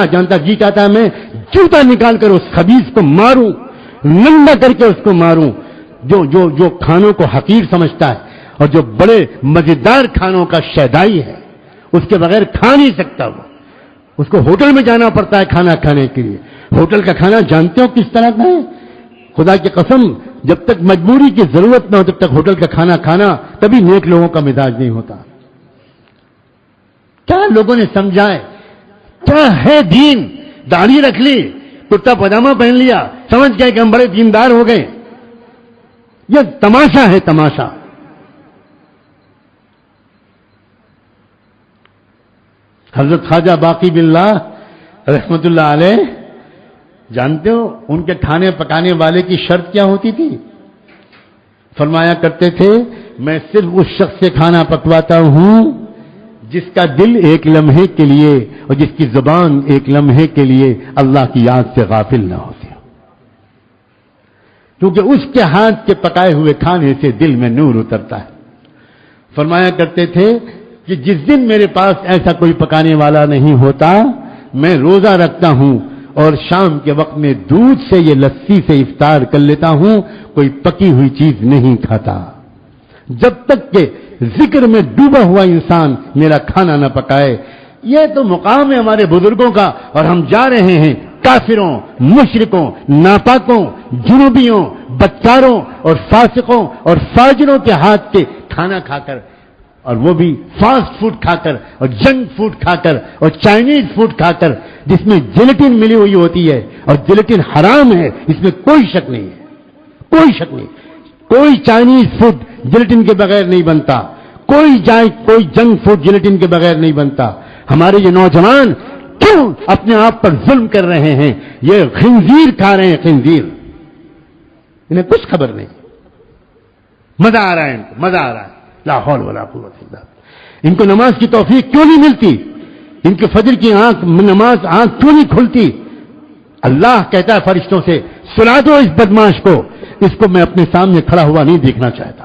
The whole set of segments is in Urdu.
جانتا جی چاہتا ہے میں جوتا نکال کر اس خبیث کو ماروں، ننگا کر کے اس کو ماروں، جو کھانوں کو حقیر سمجھتا ہے اور جو بڑے مزیدار کھانوں کا شیدائی ہے، اس کے بغیر کھا نہیں سکتا وہ، اس کو ہوٹل میں جانا پڑتا ہے کھانا کھانے کے لیے۔ ہوٹل کا کھانا جانتے ہو کس طرح کا ہے؟ خدا کی قسم جب تک مجبوری کی ضرورت نہ ہو تب تک ہوٹل کا کھانا کھانا کبھی نیک لوگوں کا مزاج نہیں ہوتا۔ کیا لوگوں نے سمجھا ہے؟ کیا ہے دین؟ داڑھی رکھ لی، کرتا پاجامہ پہن لیا، سمجھ گئے کہ ہم بڑے دیندار ہو گئے۔ یہ تماشا ہے، تماشا۔ حضرت خواجہ باقی باللہ رحمت اللہ علیہ، جانتے ہو ان کے کھانے پکانے والے کی شرط کیا ہوتی تھی؟ فرمایا کرتے تھے میں صرف اس شخص سے کھانا پکواتا ہوں جس کا دل ایک لمحے کے لیے اور جس کی زبان ایک لمحے کے لیے اللہ کی یاد سے غافل نہ ہوتی ہو، کیونکہ اس کے ہاتھ کے پکائے ہوئے کھانے سے دل میں نور اترتا ہے۔ فرمایا کرتے تھے کہ جس دن میرے پاس ایسا کوئی پکانے والا نہیں ہوتا میں روزہ رکھتا ہوں اور شام کے وقت میں دودھ سے یہ لسی سے افطار کر لیتا ہوں، کوئی پکی ہوئی چیز نہیں کھاتا جب تک کہ ذکر میں ڈوبا ہوا انسان میرا کھانا نہ پکائے۔ یہ تو مقام ہے ہمارے بزرگوں کا، اور ہم جا رہے ہیں کافروں، مشرکوں، ناپاکوں، جنوبیوں، بدکاروں اور فاسقوں اور فاجروں کے ہاتھ سے کھانا کھا کر، اور وہ بھی فاسٹ فوڈ کھا کر اور جنک فوڈ کھا کر اور چائنیز فوڈ کھا کر، جس میں جیلیٹن ملی ہوئی ہوتی ہے اور جیلیٹن حرام ہے، اس میں کوئی شک نہیں ہے، کوئی شک نہیں۔ کوئی چائنیز فوڈ جیلیٹن کے بغیر نہیں بنتا، کوئی جنک فوڈ جیلیٹن کے بغیر نہیں بنتا۔ ہمارے یہ نوجوان کیوں اپنے آپ پر ظلم کر رہے ہیں؟ یہ خنزیر کھا رہے ہیں، خنزیر، انہیں کچھ خبر نہیں۔ مزہ آ رہا ہے ان کو، مزہ آ رہا ہے، لا حول ولا قوت الا باللہ۔ ان کو نماز کی توفیق کیوں نہیں ملتی؟ ان کے فجر کی نماز آنکھ کیوں نہیں کھلتی؟ اللہ کہتا ہے فرشتوں سے سلا دو اس بدماش کو، اس کو میں اپنے سامنے کھڑا ہوا نہیں دیکھنا چاہتا۔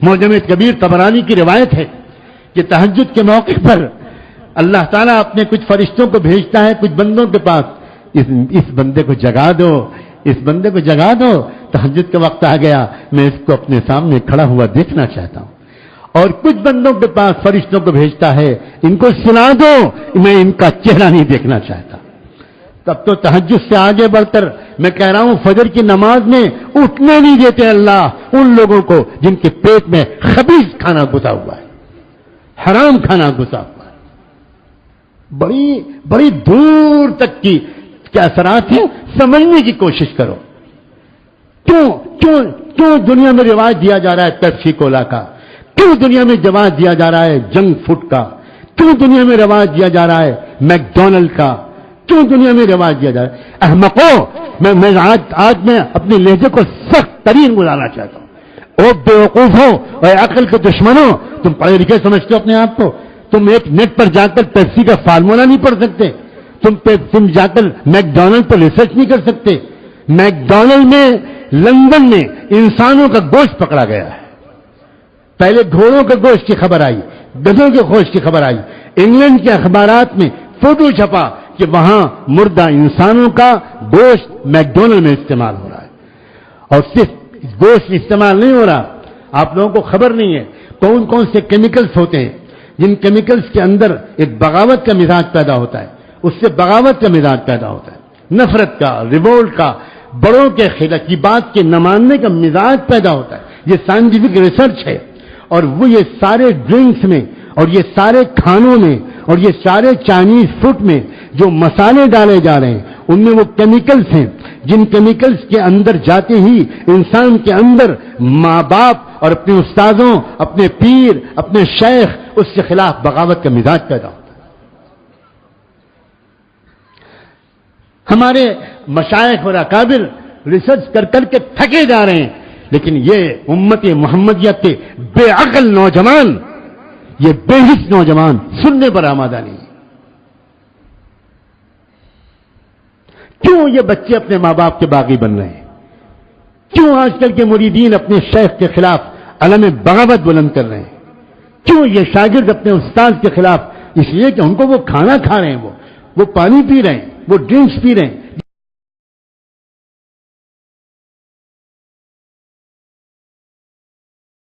معجم کبیر طبرانی کی روایت ہے کہ تہجد کے موقع پر اللہ تعالیٰ اپنے کچھ فرشتوں کو بھیجتا ہے کچھ بندوں کے پاس، اس بندے کو جگا دو، اس بندے کو جگا دو، تہجد کا وقت آ گیا، میں اس کو اپنے سامنے کھڑا ہوا دیکھنا چاہتا ہوں۔ اور کچھ بندوں کے پاس فرشتوں کو بھیجتا ہے ان کو سنا دو، میں ان کا چہرہ نہیں دیکھنا چاہتا۔ تب تو تہجد سے آگے بڑھ کر میں کہہ رہا ہوں فجر کی نماز میں اٹھنے نہیں دیتے اللہ ان لوگوں کو جن کے پیٹ میں خبیث کھانا گھسا ہوا ہے، حرام کھانا گھسا ہوا ہے۔ بڑی دور تک کی کیا اثرات ہیں سمجھنے کی کوشش کرو۔ کیوں دنیا میں رواج دیا جا رہا ہے پیپسی کولا کا؟ کیوں دنیا میں رواج دیا جا رہا ہے جنک فوڈ کا؟ کیوں دنیا میں رواج دیا جا رہا ہے میکڈونلڈ کا؟ کیوں دنیا میں رواج دیا جا رہا ہے؟ احمقوں، میں آج میں اپنے لہجے کو سخت ترین گزارنا چاہتا ہوں۔ او بیوقوفوں اور عقل کے دشمنوں، تم پڑھے لکھے سمجھتے ہو اپنے آپ کو؟ تم ایک نیٹ پر جا کر پیپسی کا فارمولا نہیں پڑھ سکتے؟ تم جا کر میکڈونلڈ پر ریسرچ نہیں کر سکتے؟ میکڈونلڈ میں لندن میں انسانوں کا گوشت پکڑا گیا ہے، پہلے گھوڑوں کے گوشت کی خبر آئی، گدھوں کے گوشت کی خبر آئی، انگلینڈ کے اخبارات میں فوٹو چھپا کہ وہاں مردہ انسانوں کا گوشت میکڈونلڈ میں استعمال ہو رہا ہے۔ اور صرف گوشت استعمال نہیں ہو رہا، آپ لوگوں کو خبر نہیں ہے کون کون سے کیمیکلز ہوتے ہیں، جن کیمیکلز کے اندر ایک بغاوت کا مزاج پیدا ہوتا ہے، اس سے بغاوت کا مزاج پیدا ہوتا ہے، نفرت کا، ریوولٹ کا، بڑوں کے خلاف کی بات کے نہ ماننے کا مزاج پیدا ہوتا ہے۔ یہ سائنٹیفک ریسرچ ہے، اور وہ یہ سارے ڈرنکس میں اور یہ سارے کھانوں میں اور یہ سارے چائنیز فوڈ میں جو مسالے ڈالے جا رہے ہیں ان میں وہ کیمیکلز ہیں جن کیمیکلز کے اندر جاتے ہی انسان کے اندر ماں باپ اور اپنے استادوں، اپنے پیر، اپنے شیخ، اس کے خلاف بغاوت کا مزاج پیدا ہوتا ہے۔ ہمارے مشائخ اور اکابر ریسرچ کر کر کے تھکے جا رہے ہیں، لیکن یہ امت محمدیہ کے بے عقل نوجوان، یہ بے حس نوجوان سننے پر آمادہ نہیں۔ کیوں یہ بچے اپنے ماں باپ کے باغی بن رہے ہیں؟ کیوں آج کل کے مریدین اپنے شیخ کے خلاف علم بغاوت بلند کر رہے ہیں؟ کیوں یہ شاگرد اپنے استاد کے خلاف اس لیے کہ ان کو وہ کھانا کھا رہے ہیں, وہ پانی پی رہے ہیں, وہ ڈرنکس پی رہے ہیں,